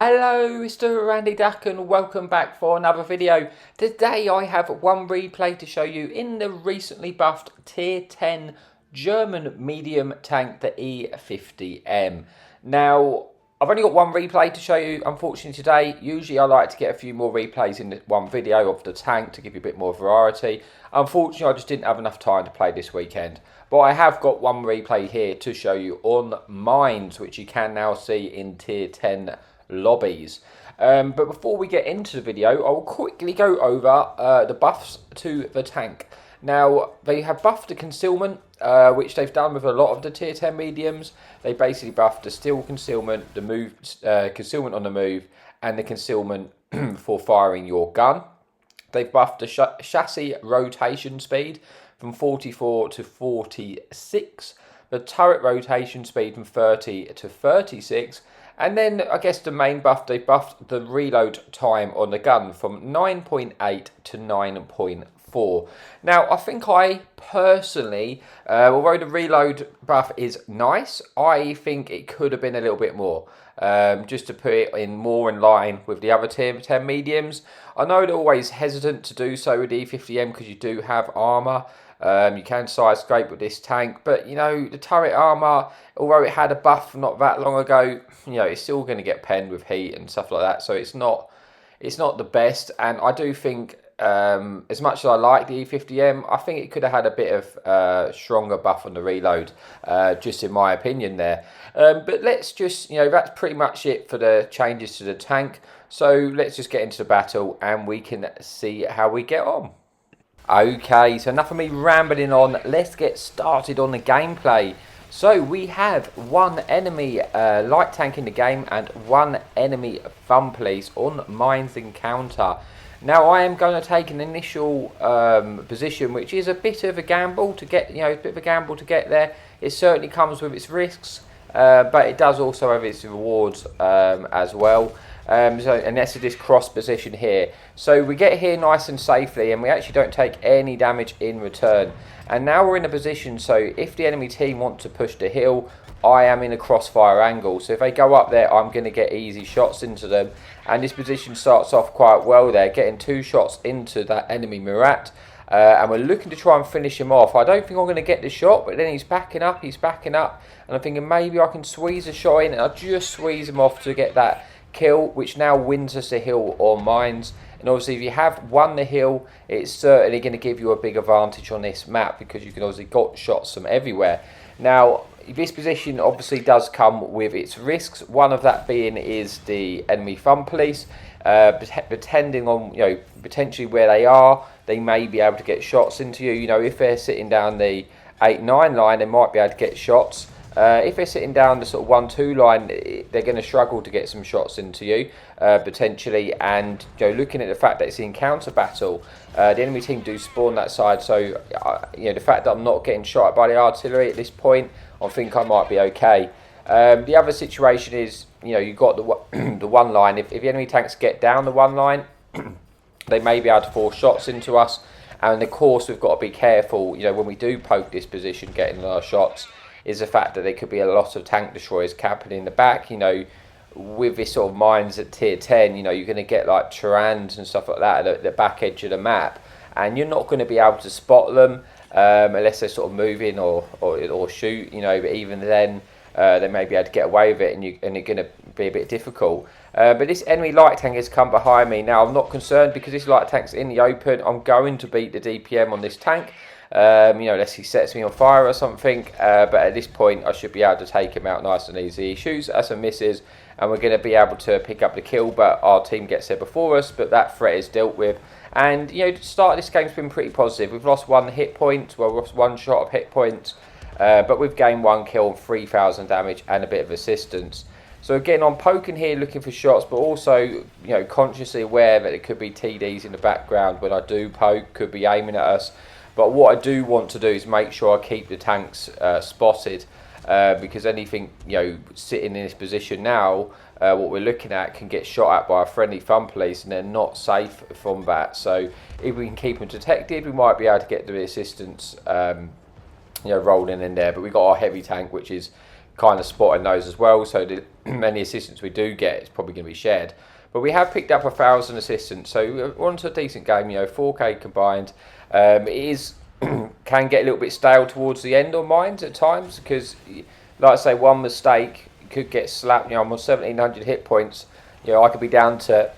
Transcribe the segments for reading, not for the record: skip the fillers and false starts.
Hello, Mr. Randy Duck, and welcome back for another video. Today I have one replay to show you in the recently buffed Tier 10 German medium tank, the E50M. Now, I've only got one replay to show you, unfortunately, today. Usually I like to get a few more replays in one video of the tank to give you a bit more variety. Unfortunately, I just didn't have enough time to play this weekend. But I have got one replay here to show you on mines, which you can now see in Tier 10 lobbies. But before we get into the video, I'll quickly go over the buffs to the tank. Now, they have buffed the concealment, which they've done with a lot of the tier 10 mediums. They basically buffed the steel concealment, the move, concealment on the move, and the concealment for firing your gun. They've buffed the chassis rotation speed from 44 to 46, the turret rotation speed from 30 to 36, and then I guess the main buff, they buffed the reload time on the gun from 9.8 to 9.4. Now, I think I personally, although the reload buff is nice, I think it could have been a little bit more. Just to put it in more in line with the other tier 10 mediums. I know they're always hesitant to do so with the E50M because you do have armour. You can side scrape with this tank, but you know, the turret armour, although it had a buff not that long ago, you know, it's still going to get penned with heat and stuff like that, so it's not the best. And I do think, as much as I like the E50M, I think it could have had a bit of stronger buff on the reload, just in my opinion there. But let's just, you know, that's pretty much it for the changes to the tank, so let's just get into the battle and we can see how we get on. Okay, so enough of me rambling on, let's get started on the gameplay. So we have one enemy light tank in the game and one enemy fun police on mines encounter. Now I am going to take an initial position, which is a bit of a gamble to get, you know, a bit of a gamble to get there. It certainly comes with its risks, but it does also have its rewards as well. And that's this cross position here. So we get here nice and safely, and we actually don't take any damage in return. And now we're in a position, so if the enemy team want to push the hill, I am in a crossfire angle. So if they go up there, I'm going to get easy shots into them. And this position starts off quite well there, getting 2 shots into that enemy Murat. And we're looking to try and finish him off. I don't think I'm going to get the shot, but then he's backing up, and I'm thinking maybe I can squeeze a shot in, and I'll just squeeze him off to get that kill, which now wins us a hill on mines. And obviously if you have won the hill, it's certainly going to give you a big advantage on this map, because you can obviously got shots from everywhere. Now this position obviously does come with its risks, one of that being is the enemy fun police. Depending on, you know, potentially where they are, they may be able to get shots into you. You know, if they're sitting down the 8-9 line, they might be able to get shots. If they're sitting down the sort of 1-2 line, they're going to struggle to get some shots into you, potentially. And you know, looking at the fact that it's an encounter battle, the enemy team do spawn that side. So you know, the fact that I'm not getting shot by the artillery at this point, I think I might be okay. The other situation is, you know, you've got the the one line. If the enemy tanks get down the one line, they may be able to force shots into us. And of course, we've got to be careful, you know, when we do poke this position, getting our shots, is the fact that there could be a lot of tank destroyers camping in the back. You know, with this sort of mines at tier 10, you know, you're going to get like Turans and stuff like that at the back edge of the map, and you're not going to be able to spot them unless they're sort of moving or shoot, you know. But even then, they may be able to get away with it, and you're going to be a bit difficult. But this enemy light tank has come behind me. Now I'm not concerned, because this light tank's in the open. I'm going to beat the DPM on this tank. You know, unless he sets me on fire or something, but at this point I should be able to take him out nice and easy. He shoots at some misses, and we're going to be able to pick up the kill, but our team gets there before us. But that threat is dealt with, and you know, the start of this game's been pretty positive. We've lost 1 hit point, well, we've lost 1 shot of hit points, but we've gained 1 kill and 3,000 damage and a bit of assistance. So again, I'm poking here looking for shots, but also, you know, consciously aware that it could be TDs in the background when I do poke, could be aiming at us. But what I do want to do is make sure I keep the tanks spotted, because anything, you know, sitting in this position now, what we're looking at can get shot at by a friendly fun police, and they're not safe from that. So if we can keep them detected, we might be able to get the assistance, you know, rolling in there. But we've got our heavy tank, which is kind of spotting those as well. So the any assistance we do get is probably going to be shared. But we have picked up 1,000 assistance, so we're on to a decent game. 4K combined. It is can get a little bit stale towards the end on mines at times, because, like I say, one mistake could get slapped. I'm on 1,700 hit points. I could be down to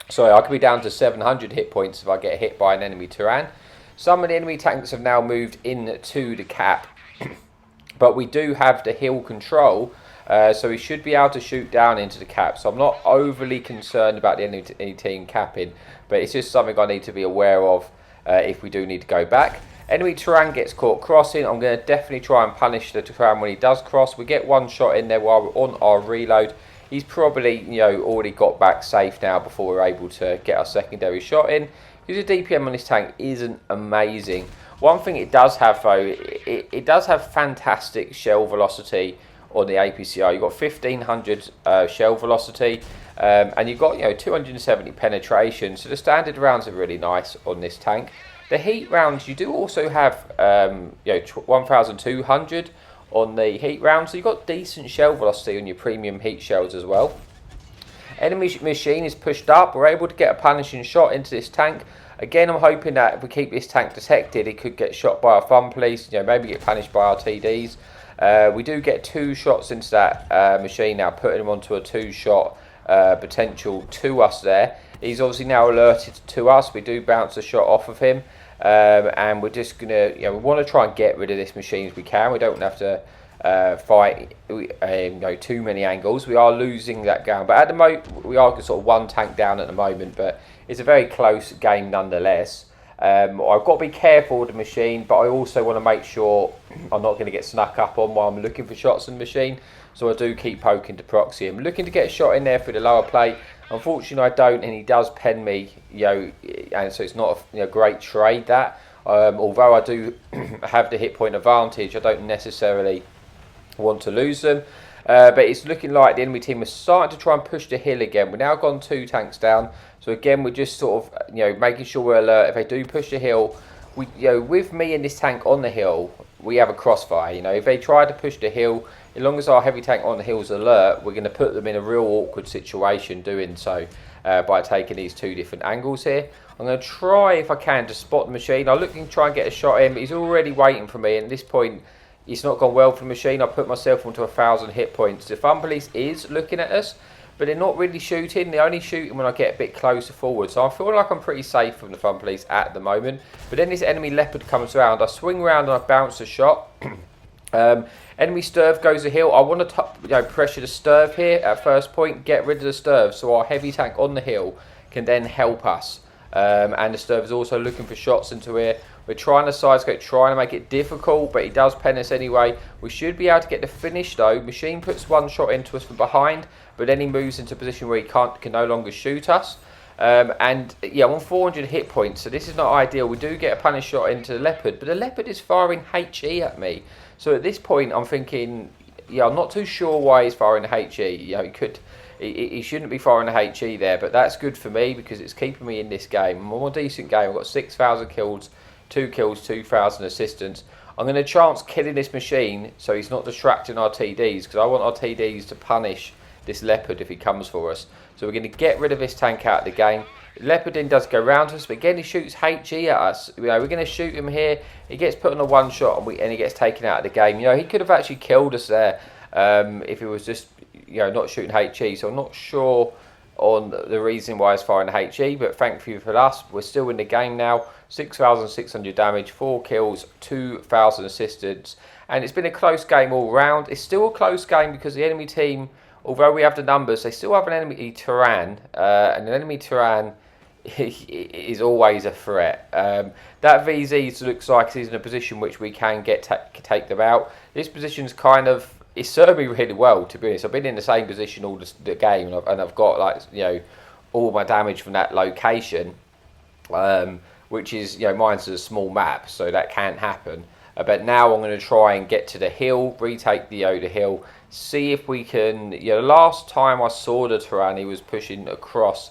sorry, I could be down to 700 hit points if I get hit by an enemy Tyran. Some of the enemy tanks have now moved into the cap, but we do have the hill control, so we should be able to shoot down into the cap. So I'm not overly concerned about the enemy team capping, but it's just something I need to be aware of if we do need to go back. Enemy Tyran gets caught crossing. I'm going to definitely try and punish the Tyran when he does cross. We get one shot in there while we're on our reload. He's probably already got back safe now before we're able to get our secondary shot in. Because the DPM on this tank isn't amazing. One thing it does have though, it does have fantastic shell velocity on the APCR. You've got 1,500 shell velocity, and you've got 270 penetration. So the standard rounds are really nice on this tank. The heat rounds, you do also have 1,200 on the heat rounds. So you've got decent shell velocity on your premium heat shells as well. Enemy machine is pushed up. We're able to get a punishing shot into this tank. Again, I'm hoping that if we keep this tank detected, it could get shot by our fun police, maybe get punished by our TDs. We do get 2 shots into that machine now, putting him onto a 2-shot potential to us there. He's obviously now alerted to us. We do bounce a shot off of him, and we're just going to, we want to try and get rid of this machine as we can. We don't have to fight too many angles. We are losing that game, but at the moment we are sort of 1 tank down at the moment, but it's a very close game nonetheless. I've got to be careful with the machine, but I also want to make sure I'm not going to get snuck up on while I'm looking for shots in the machine, so I do keep poking to proxy. I'm looking to get a shot in there through the lower plate. Unfortunately I don't, and he does pen me, and so it's not a great trade that. Although I do have the hit point advantage, I don't necessarily want to lose them. But it's looking like the enemy team is starting to try and push the hill again. We've now gone 2 tanks down, so again we're just sort of making sure we're alert. If they do push the hill, we with me and this tank on the hill, we have a crossfire. If they try to push the hill, as long as our heavy tank on the hill is alert, we're going to put them in a real awkward situation doing so by taking these 2 different angles here. I'm going to try, if I can, to spot the machine. I'm looking to try and get a shot in, but he's already waiting for me, and at this point it's not gone well for the machine. I put myself onto 1,000 hit points. The fun police is looking at us, but they're not really shooting. They're only shooting when I get a bit closer forward. So I feel like I'm pretty safe from the fun police at the moment. But then this enemy leopard comes around. I swing around and I bounce a shot. Enemy Sturv goes a hill. I want to pressure the Sturv here at first point, get rid of the Sturv so our heavy tank on the hill can then help us. And the Sturv is also looking for shots into here. We're trying to sidescope, trying to make it difficult, but he does pen us anyway. We should be able to get the finish though. Machine puts 1 shot into us from behind, but then he moves into a position where he can no longer shoot us. And yeah, I'm on 400 hit points, so this is not ideal. We do get a punish shot into the leopard, but the leopard is firing HE at me. So at this point, I'm thinking, I'm not too sure why he's firing HE. He shouldn't be firing a HE there, but that's good for me because it's keeping me in this game. I'm on a decent game. I've got 6,000 kills, 2 kills, 2,000 assistance. I'm going to chance killing this machine so he's not distracting our TDs, because I want our TDs to punish this leopard if he comes for us. So we're going to get rid of this tank out of the game. The leopard then does go round us, but again he shoots HE at us. We're going to shoot him here. He gets put on a 1 shot and he gets taken out of the game. He could have actually killed us there if he was just not shooting HE. So I'm not sure on the reason why he's firing HE, but thankfully for us, we're still in the game now. 6,600 damage, 4 kills, 2,000 assistance, and it's been a close game all round. It's still a close game because the enemy team, although we have the numbers, they still have an enemy Tyran, and an enemy Tyran is always a threat. That VZ looks like he's in a position which we can take them out. This position's it's served me really well, to be honest. I've been in the same position all the game, and I've got all my damage from that location, which is mine's a small map, so that can happen. But now I'm going to try and get to the hill, retake the hill, see if we can. The last time I saw the Tyran, he was pushing across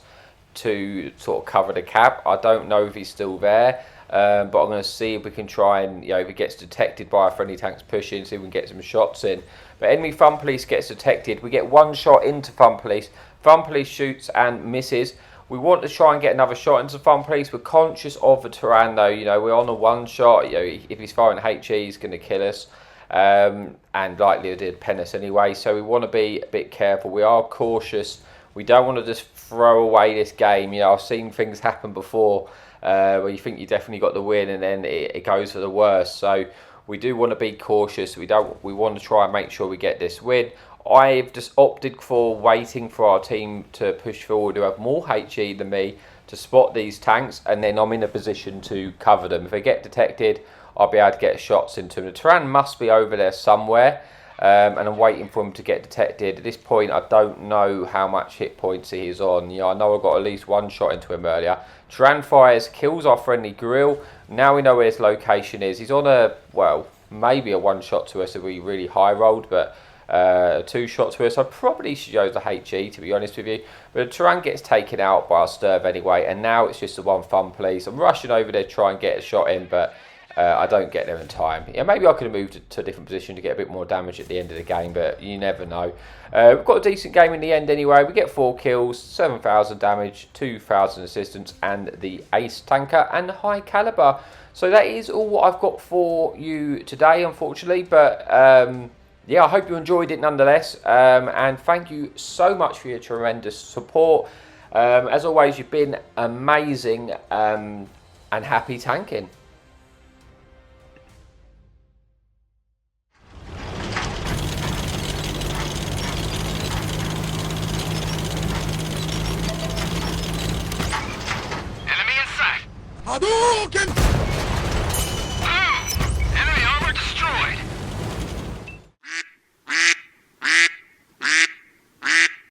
to sort of cover the cap. I don't know if he's still there. But I'm going to see if we can try and, if it gets detected by our friendly tanks pushing, see if we can get some shots in. But enemy Fun Police gets detected. We get one shot into Fun Police. Fun Police shoots and misses. We want to try and get another shot into Fun Police. We're conscious of the Tyrann though. We're on a one shot. If he's firing HE, he's going to kill us. And likely did pen us anyway. So we want to be a bit careful. We are cautious. We don't want to just throw away this game. I've seen things happen before where you think you definitely got the win and then it goes for the worst. So we do want to be cautious. We want to try and make sure we get this win. I've just opted for waiting for our team to push forward, who have more HE than me, to spot these tanks, and then I'm in a position to cover them. If they get detected, I'll be able to get shots into them. The Tyrann must be over there somewhere, and I'm waiting for him to get detected. At this point, I don't know how much hit points he is on. I know I got at least one shot into him earlier. Tyrann fires, kills our friendly grill. Now we know where his location is. He's on a, well, maybe a one shot to us if we really high rolled, but a two shot to us. I probably should use the HE, to be honest with you. But the Tyrann gets taken out by our Sturv anyway, and now it's just the one Fun Police. I'm rushing over there to try and get a shot in, but I don't get there in time. Maybe I could have moved to a different position to get a bit more damage at the end of the game, but you never know. We've got a decent game in the end anyway. We get 4 kills, 7,000 damage, 2,000 assistance, and the ace tanker and high caliber. So that is all what I've got for you today, unfortunately, but yeah, I hope you enjoyed it nonetheless, and thank you so much for your tremendous support. As always, you've been amazing, and happy tanking. Enemy in sight! Hadouken!